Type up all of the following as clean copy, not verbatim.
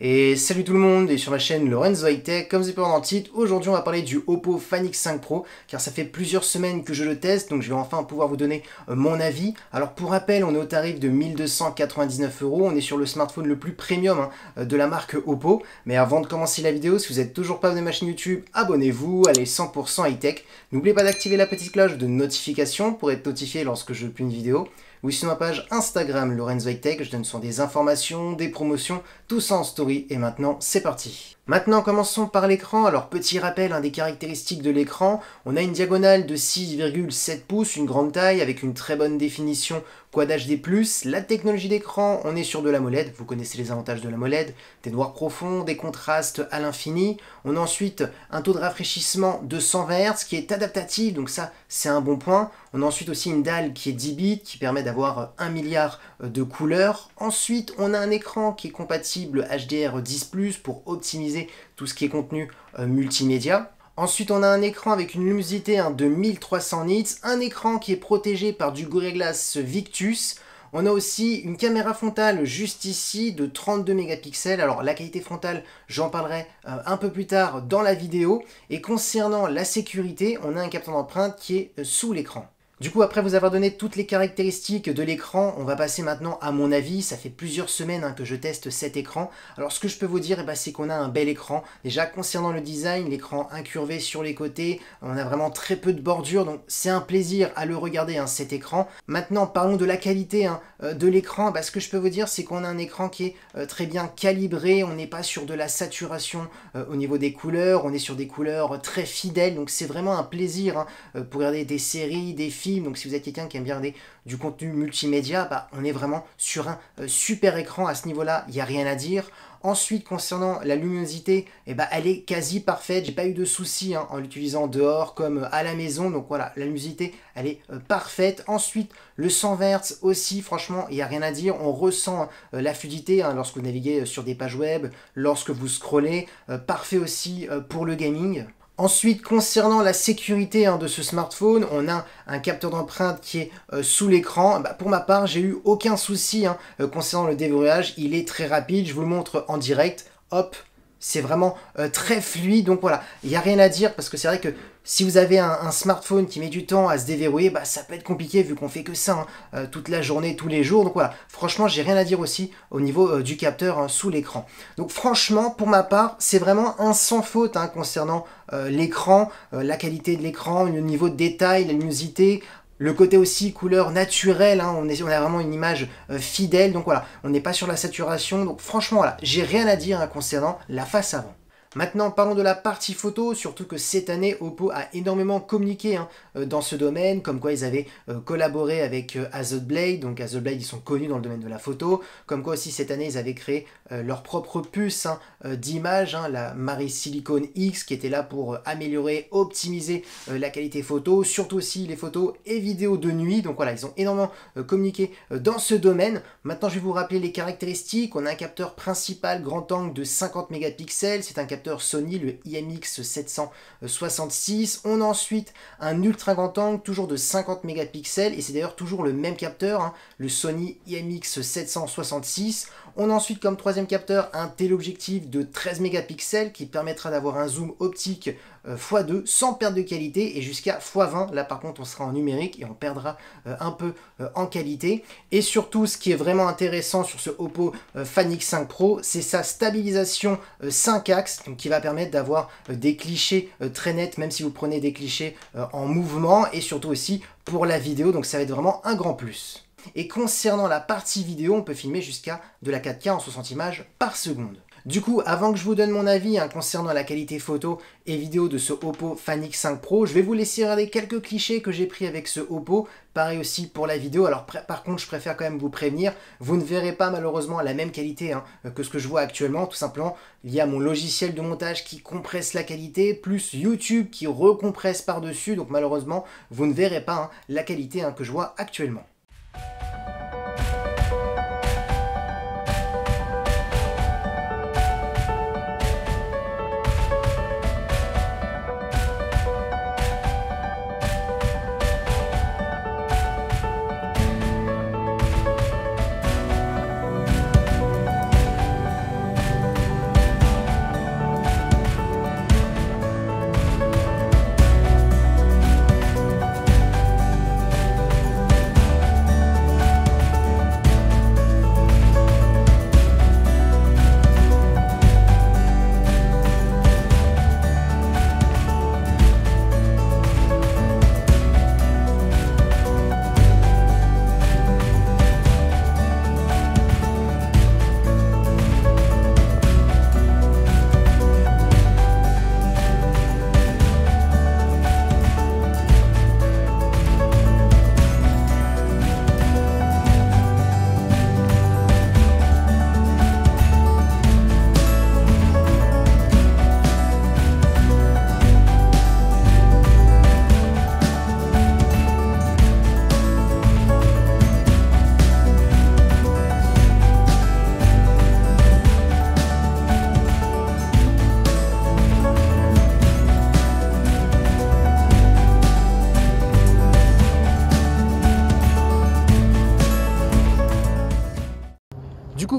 Et salut tout le monde, et sur ma chaîne Lorenzo High Tech, comme vous avez pu voir dans le titre, aujourd'hui on va parler du Oppo Find X5 Pro, car ça fait plusieurs semaines que je le teste, donc je vais enfin pouvoir vous donner mon avis. Alors pour rappel, on est au tarif de 1299 €, on est sur le smartphone le plus premium de la marque Oppo. Mais avant de commencer la vidéo, si vous n'êtes toujours pas abonné à ma chaîne YouTube, abonnez-vous, allez 100% high tech. N'oubliez pas d'activer la petite cloche de notification pour être notifié lorsque je publie une vidéo. Oui, sur ma page Instagram Lorenzo High Tech, je donne souvent des informations, des promotions, tout ça en story. Et maintenant, c'est parti. Maintenant, commençons par l'écran. Alors, petit rappel des caractéristiques de l'écran. On a une diagonale de 6,7 pouces, une grande taille avec une très bonne définition Quad HD+. La technologie d'écran, on est sur de l'AMOLED. Vous connaissez les avantages de l'AMOLED. Des noirs profonds, des contrastes à l'infini. On a ensuite un taux de rafraîchissement de 120 Hz qui est adaptatif, donc ça, c'est un bon point. On a ensuite aussi une dalle qui est 10 bits, qui permet d'avoir 1 milliard de couleurs. Ensuite, on a un écran qui est compatible HDR10+, pour optimiser tout ce qui est contenu multimédia. Ensuite, on a un écran avec une luminosité de 1300 nits, un écran qui est protégé par du Gorilla Glass Victus. On a aussi une caméra frontale juste ici de 32 mégapixels. Alors la qualité frontale, j'en parlerai un peu plus tard dans la vidéo. Et concernant la sécurité, on a un capteur d'empreinte qui est sous l'écran. Du coup, après vous avoir donné toutes les caractéristiques de l'écran, on va passer maintenant à mon avis. Ça fait plusieurs semaines que je teste cet écran. Alors ce que je peux vous dire, c'est qu'on a un bel écran. Déjà, concernant le design, l'écran incurvé sur les côtés, on a vraiment très peu de bordure, donc c'est un plaisir à le regarder, cet écran. Maintenant, parlons de la qualité de l'écran. Ce que je peux vous dire, c'est qu'on a un écran qui est très bien calibré. On n'est pas sur de la saturation au niveau des couleurs, on est sur des couleurs très fidèles, donc c'est vraiment un plaisir pour regarder des séries, des films. Donc si vous êtes quelqu'un qui aime bien regarder du contenu multimédia, on est vraiment sur un super écran à ce niveau-là, il n'y a rien à dire. Ensuite, concernant la luminosité, elle est quasi parfaite. J'ai pas eu de soucis en l'utilisant dehors comme à la maison. Donc voilà, la luminosité, elle est parfaite. Ensuite, le 120 Hz aussi, franchement, il n'y a rien à dire. On ressent la fluidité lorsque vous naviguez sur des pages web, lorsque vous scrollez. Parfait aussi pour le gaming. Ensuite, concernant la sécurité de ce smartphone, on a un capteur d'empreinte qui est sous l'écran. Pour ma part, j'ai eu aucun souci concernant le déverrouillage. Il est très rapide, je vous le montre en direct. Hop, c'est vraiment très fluide. Donc voilà, il n'y a rien à dire parce que c'est vrai que si vous avez un smartphone qui met du temps à se déverrouiller, ça peut être compliqué vu qu'on fait que ça toute la journée, tous les jours. Donc voilà, franchement, j'ai rien à dire aussi au niveau du capteur sous l'écran. Donc franchement, pour ma part, c'est vraiment un sans faute concernant l'écran, la qualité de l'écran, le niveau de détail, la luminosité. Le côté aussi couleur naturelle, on a vraiment une image fidèle, donc voilà, on n'est pas sur la saturation, donc franchement voilà, j'ai rien à dire concernant la face avant. Maintenant, parlons de la partie photo, surtout que cette année, Oppo a énormément communiqué dans ce domaine, comme quoi ils avaient collaboré avec Hasselblad, donc Hasselblad, ils sont connus dans le domaine de la photo, comme quoi aussi cette année, ils avaient créé leur propre puce d'image, la Mari Silicon X, qui était là pour améliorer, optimiser la qualité photo, surtout aussi les photos et vidéos de nuit, donc voilà, ils ont énormément communiqué dans ce domaine. Maintenant, je vais vous rappeler les caractéristiques. On a un capteur principal grand angle de 50 mégapixels, c'est un capteur Sony, le IMX766. On a ensuite un ultra grand angle, toujours de 50 mégapixels, et c'est d'ailleurs toujours le même capteur, le Sony IMX766. On a ensuite comme troisième capteur un téléobjectif de 13 mégapixels qui permettra d'avoir un zoom optique x2 sans perte de qualité et jusqu'à x20. Là par contre on sera en numérique et on perdra un peu en qualité. Et surtout ce qui est vraiment intéressant sur ce Oppo Find X5 Pro, c'est sa stabilisation 5 axes, donc qui va permettre d'avoir des clichés très nets même si vous prenez des clichés en mouvement, et surtout aussi pour la vidéo, donc ça va être vraiment un grand plus. Et concernant la partie vidéo, on peut filmer jusqu'à de la 4K en 60 images par seconde. Du coup, avant que je vous donne mon avis concernant la qualité photo et vidéo de ce Oppo Find X5 Pro, je vais vous laisser regarder quelques clichés que j'ai pris avec ce Oppo. Pareil aussi pour la vidéo. Alors par contre, je préfère quand même vous prévenir, vous ne verrez pas malheureusement la même qualité que ce que je vois actuellement. Tout simplement, il y a mon logiciel de montage qui compresse la qualité, plus YouTube qui recompresse par-dessus. Donc malheureusement, vous ne verrez pas la qualité que je vois actuellement.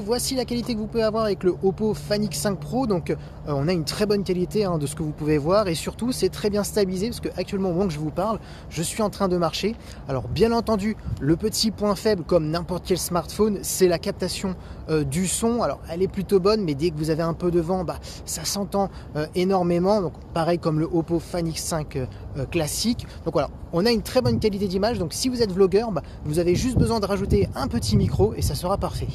voici la qualité que vous pouvez avoir avec le Oppo Find X5 Pro. Donc on a une très bonne qualité de ce que vous pouvez voir, et surtout c'est très bien stabilisé parce que actuellement au moment que je vous parle, je suis en train de marcher. Alors bien entendu, le petit point faible comme n'importe quel smartphone, c'est la captation du son. Alors elle est plutôt bonne, mais dès que vous avez un peu de vent, ça s'entend énormément. Donc pareil comme le Oppo Find X5 classique. Donc voilà, on a une très bonne qualité d'image. Donc si vous êtes vlogueur, vous avez juste besoin de rajouter un petit micro et ça sera parfait.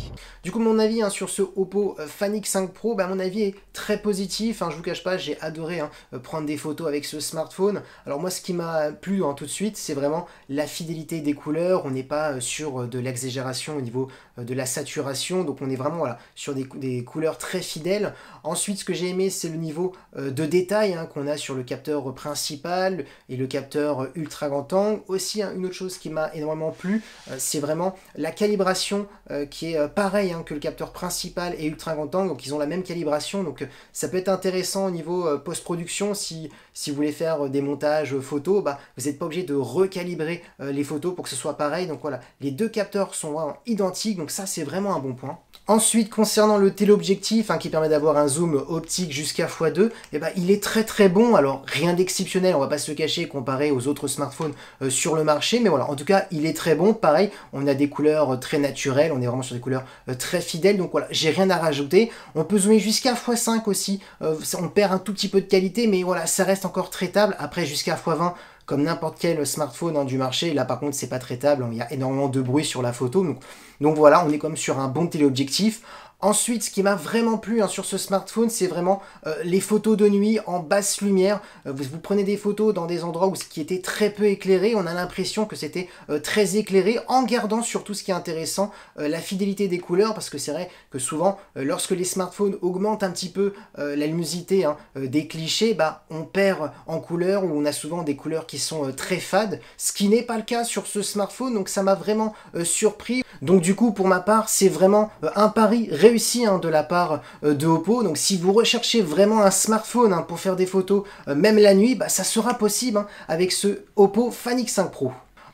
Du coup, mon avis sur ce Oppo Find X5 Pro, mon avis est très positif. Je vous cache pas, j'ai adoré prendre des photos avec ce smartphone. Alors moi, ce qui m'a plu tout de suite, c'est vraiment la fidélité des couleurs. On n'est pas sur de l'exagération au niveau de la saturation. Donc on est vraiment sur des couleurs très fidèles. Ensuite, ce que j'ai aimé, c'est le niveau de détail qu'on a sur le capteur principal et le capteur ultra grand angle. Aussi, une autre chose qui m'a énormément plu, c'est vraiment la calibration qui est pareil que le capteur principal et ultra grand angle. Donc ils ont la même calibration. Donc ça peut être intéressant au niveau post-production si vous voulez faire des montages photos. Vous n'êtes pas obligé de recalibrer les photos pour que ce soit pareil. Donc voilà, les deux capteurs sont vraiment identiques. Donc ça, c'est vraiment un bon point. Ensuite, concernant le téléobjectif qui permet d'avoir un zoom optique jusqu'à x2, il est très très bon. Alors rien d'exceptionnel, on va pas se le cacher comparé aux autres smartphones sur le marché, mais voilà, en tout cas il est très bon. Pareil, on a des couleurs très naturelles, on est vraiment sur des couleurs très fidèles, donc voilà, j'ai rien à rajouter. On peut zoomer jusqu'à x5 aussi, on perd un tout petit peu de qualité, mais voilà, ça reste encore traitable. Après jusqu'à x20, comme n'importe quel smartphone du marché. Là par contre c'est pas traitable, il y a énormément de bruit sur la photo, donc voilà, on est comme sur un bon téléobjectif. Ensuite, ce qui m'a vraiment plu sur ce smartphone, c'est vraiment les photos de nuit en basse lumière. Vous prenez des photos dans des endroits où ce qui était très peu éclairé, on a l'impression que c'était très éclairé, en gardant surtout ce qui est intéressant, la fidélité des couleurs, parce que c'est vrai que souvent, lorsque les smartphones augmentent un petit peu la luminosité des clichés, on perd en couleurs, ou on a souvent des couleurs qui sont très fades, ce qui n'est pas le cas sur ce smartphone, donc ça m'a vraiment surpris. Donc du coup, pour ma part, c'est vraiment un pari réussi de la part de Oppo. Donc si vous recherchez vraiment un smartphone pour faire des photos même la nuit, ça sera possible avec ce Oppo Find X5 Pro.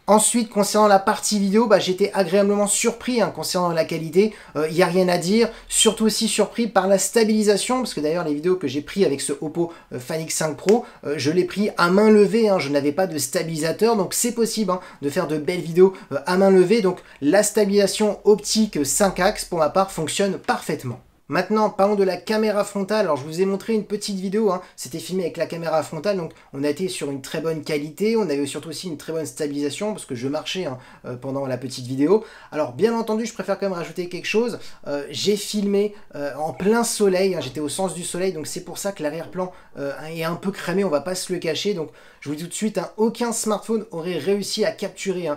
Ensuite, concernant la partie vidéo, j'étais agréablement surpris concernant la qualité. Il n'y a rien à dire. Surtout aussi surpris par la stabilisation, parce que d'ailleurs les vidéos que j'ai pris avec ce Oppo Find X5 Pro, je l'ai pris à main levée. Je n'avais pas de stabilisateur, donc c'est possible de faire de belles vidéos à main levée. Donc la stabilisation optique 5 axes, pour ma part, fonctionne parfaitement. Maintenant, parlons de la caméra frontale. Alors, je vous ai montré une petite vidéo, c'était filmé avec la caméra frontale, donc on a été sur une très bonne qualité, on avait surtout aussi une très bonne stabilisation, parce que je marchais pendant la petite vidéo. Alors, bien entendu, je préfère quand même rajouter quelque chose. J'ai filmé en plein soleil, j'étais au sens du soleil, donc c'est pour ça que l'arrière-plan est un peu cramé, on va pas se le cacher. Donc, je vous dis tout de suite, aucun smartphone aurait réussi à capturer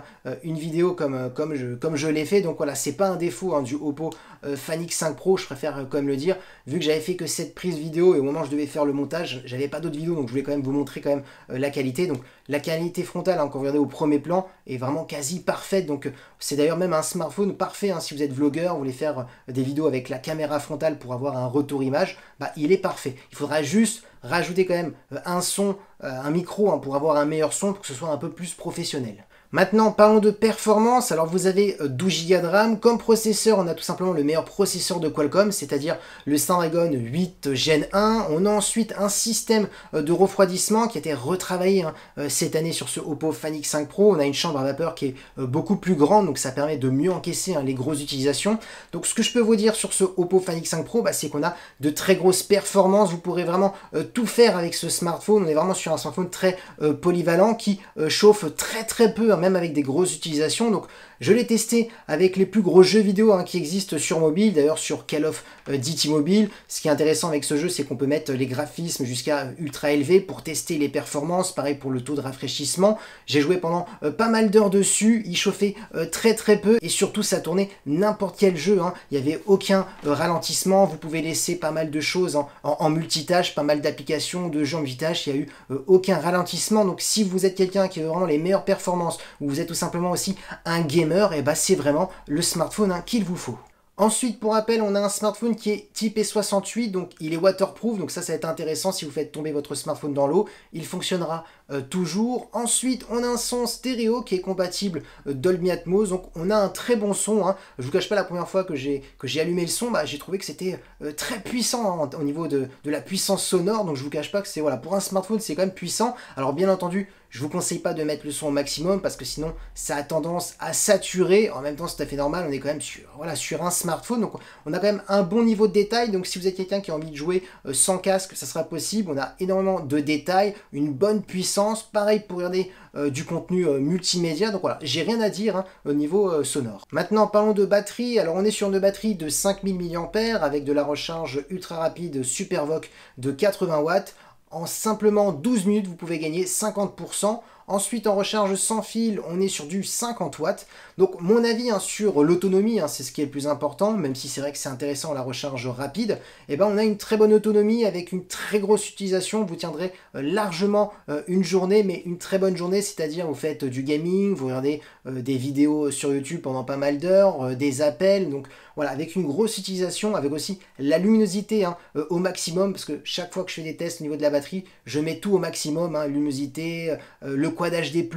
une vidéo comme je l'ai fait. Donc voilà, c'est pas un défaut du Oppo Find X5 Pro, je préfère quand même le dire, vu que j'avais fait que cette prise vidéo et au moment où je devais faire le montage, j'avais pas d'autres vidéos, donc je voulais quand même vous montrer quand même la qualité. Donc la qualité frontale, quand vous regardez au premier plan, est vraiment quasi parfaite. Donc c'est d'ailleurs même un smartphone parfait si vous êtes vlogueur, vous voulez faire des vidéos avec la caméra frontale pour avoir un retour image, il est parfait. Il faudra juste rajouter quand même un son, un micro pour avoir un meilleur son, pour que ce soit un peu plus professionnel. Maintenant, parlons de performance. Alors vous avez 12 Go de RAM. Comme processeur, on a tout simplement le meilleur processeur de Qualcomm, c'est-à-dire le Snapdragon 8 Gen 1. On a ensuite un système de refroidissement qui a été retravaillé cette année sur ce Oppo Find X5 Pro. On a une chambre à vapeur qui est beaucoup plus grande, donc ça permet de mieux encaisser les grosses utilisations. Donc ce que je peux vous dire sur ce Oppo Find X5 Pro, c'est qu'on a de très grosses performances. Vous pourrez vraiment tout faire avec ce smartphone. On est vraiment sur un smartphone très polyvalent qui chauffe très très peu, même avec des grosses utilisations. Donc je l'ai testé avec les plus gros jeux vidéo qui existent sur mobile, d'ailleurs sur Call of Duty Mobile. Ce qui est intéressant avec ce jeu, c'est qu'on peut mettre les graphismes jusqu'à ultra élevé pour tester les performances, pareil pour le taux de rafraîchissement. J'ai joué pendant pas mal d'heures dessus, il chauffait très très peu, et surtout ça tournait n'importe quel jeu, il n'y avait aucun ralentissement. Vous pouvez laisser pas mal de choses en multitâche, pas mal d'applications de jeux en multitâche, il n'y a eu aucun ralentissement. Donc si vous êtes quelqu'un qui veut vraiment les meilleures performances, ou vous êtes tout simplement aussi un gamer, et c'est vraiment le smartphone qu'il vous faut. Ensuite, pour rappel, on a un smartphone qui est typé 68, donc il est waterproof, donc ça va être intéressant si vous faites tomber votre smartphone dans l'eau, il fonctionnera toujours. Ensuite, on a un son stéréo qui est compatible Dolby Atmos, donc on a un très bon son, hein. Je vous cache pas, la première fois que j'ai allumé le son, j'ai trouvé que c'était très puissant, hein, au niveau de la puissance sonore, donc je vous cache pas que c'est, voilà, pour un smartphone, c'est quand même puissant. Alors bien entendu, je vous conseille pas de mettre le son au maximum parce que sinon ça a tendance à saturer. En même temps, c'est tout à fait normal, on est quand même sur, voilà, sur un smartphone, donc on a quand même un bon niveau de détail. Donc si vous êtes quelqu'un qui a envie de jouer sans casque, ça sera possible. On a énormément de détails, une bonne puissance. Pareil pour regarder du contenu multimédia. Donc voilà, j'ai rien à dire, hein, au niveau sonore. Maintenant, parlons de batterie. Alors on est sur une batterie de 5000 mAh avec de la recharge ultra rapide SuperVOOC de 80 watts. En simplement 12 minutes, vous pouvez gagner 50%. Ensuite, en recharge sans fil, on est sur du 50 watts. Donc, mon avis, hein, sur l'autonomie, hein, c'est ce qui est le plus important, même si c'est vrai que c'est intéressant la recharge rapide, et ben, on a une très bonne autonomie avec une très grosse utilisation. Vous tiendrez largement une journée, mais une très bonne journée, c'est-à-dire vous faites du gaming, vous regardez des vidéos sur YouTube pendant pas mal d'heures, des appels. Donc, voilà, avec une grosse utilisation, avec aussi la luminosité, hein, au maximum, parce que chaque fois que je fais des tests au niveau de la batterie, je mets tout au maximum, hein, luminosité, le Quad HD+,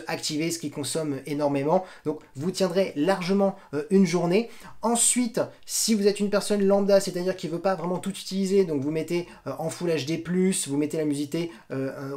activé, ce qui consomme énormément. Donc vous tiendrez largement une journée. Ensuite, si vous êtes une personne lambda, c'est-à-dire qui ne veut pas vraiment tout utiliser, donc vous mettez en Full HD+, vous mettez la luminosité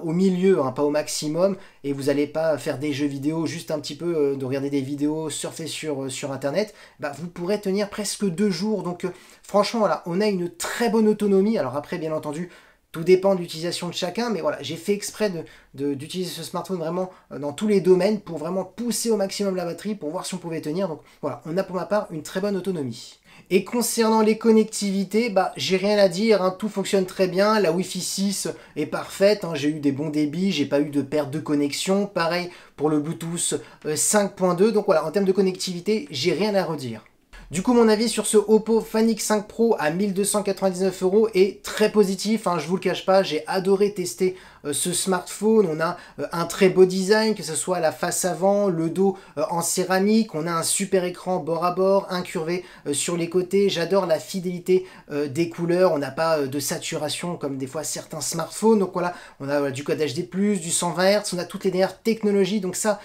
au milieu, hein, pas au maximum, et vous n'allez pas faire des jeux vidéo, juste un petit peu de regarder des vidéos, surfer sur Internet, vous pourrez tenir presque 2 jours. Donc franchement, voilà, on a une très bonne autonomie. Alors après, bien entendu, tout dépend de l'utilisation de chacun, mais voilà, j'ai fait exprès d'utiliser ce smartphone vraiment dans tous les domaines pour vraiment pousser au maximum la batterie pour voir si on pouvait tenir. Donc voilà, on a pour ma part une très bonne autonomie. Et concernant les connectivités, j'ai rien à dire, hein, tout fonctionne très bien, la Wi-Fi 6 est parfaite, hein, j'ai eu des bons débits, j'ai pas eu de perte de connexion, pareil pour le Bluetooth 5.2, donc voilà, en termes de connectivité, j'ai rien à redire. Du coup, mon avis sur ce Oppo Find X5 Pro à 1299 € est très positif, hein, je vous le cache pas, j'ai adoré tester ce smartphone. On a un très beau design, que ce soit la face avant, le dos en céramique, on a un super écran bord à bord, incurvé sur les côtés. J'adore la fidélité des couleurs, on n'a pas de saturation comme des fois certains smartphones, donc voilà, on a du Quad HD+, du 120 Hz, on a toutes les dernières technologies, donc ça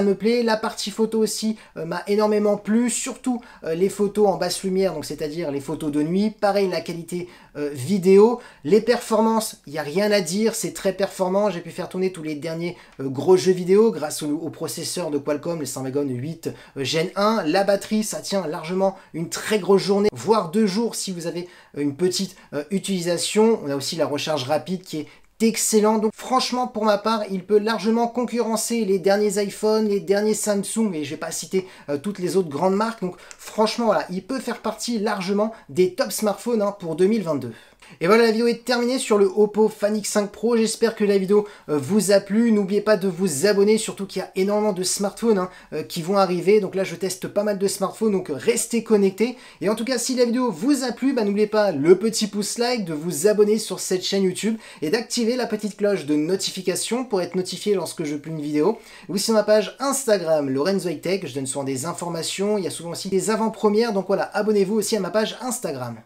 me plaît. La partie photo aussi m'a énormément plu, surtout les photos en basse lumière, donc c'est-à-dire les photos de nuit. Pareil, la qualité vidéo, les performances, il n'y a rien à dire, c'est très performant. J'ai pu faire tourner tous les derniers gros jeux vidéo grâce au processeur de Qualcomm, le Snapdragon 8 Gen 1. La batterie, ça tient largement une très grosse journée, voire 2 jours si vous avez une petite utilisation. On a aussi la recharge rapide qui est excellent. Donc franchement, pour ma part, il peut largement concurrencer les derniers iPhone, les derniers Samsung, et je vais pas citer toutes les autres grandes marques. Donc franchement, voilà, il peut faire partie largement des top smartphones, hein, pour 2022. Et voilà, la vidéo est terminée sur le Oppo Find X5 Pro. J'espère que la vidéo vous a plu. N'oubliez pas de vous abonner, surtout qu'il y a énormément de smartphones, hein, qui vont arriver. Donc là, je teste pas mal de smartphones, donc restez connectés. Et en tout cas, si la vidéo vous a plu, n'oubliez pas le petit pouce like, de vous abonner sur cette chaîne YouTube et d'activer la petite cloche de notification pour être notifié lorsque je publie une vidéo. Ou sur ma page Instagram, Lorenzo High Tech, je donne souvent des informations. Il y a souvent aussi des avant-premières. Donc voilà, abonnez-vous aussi à ma page Instagram.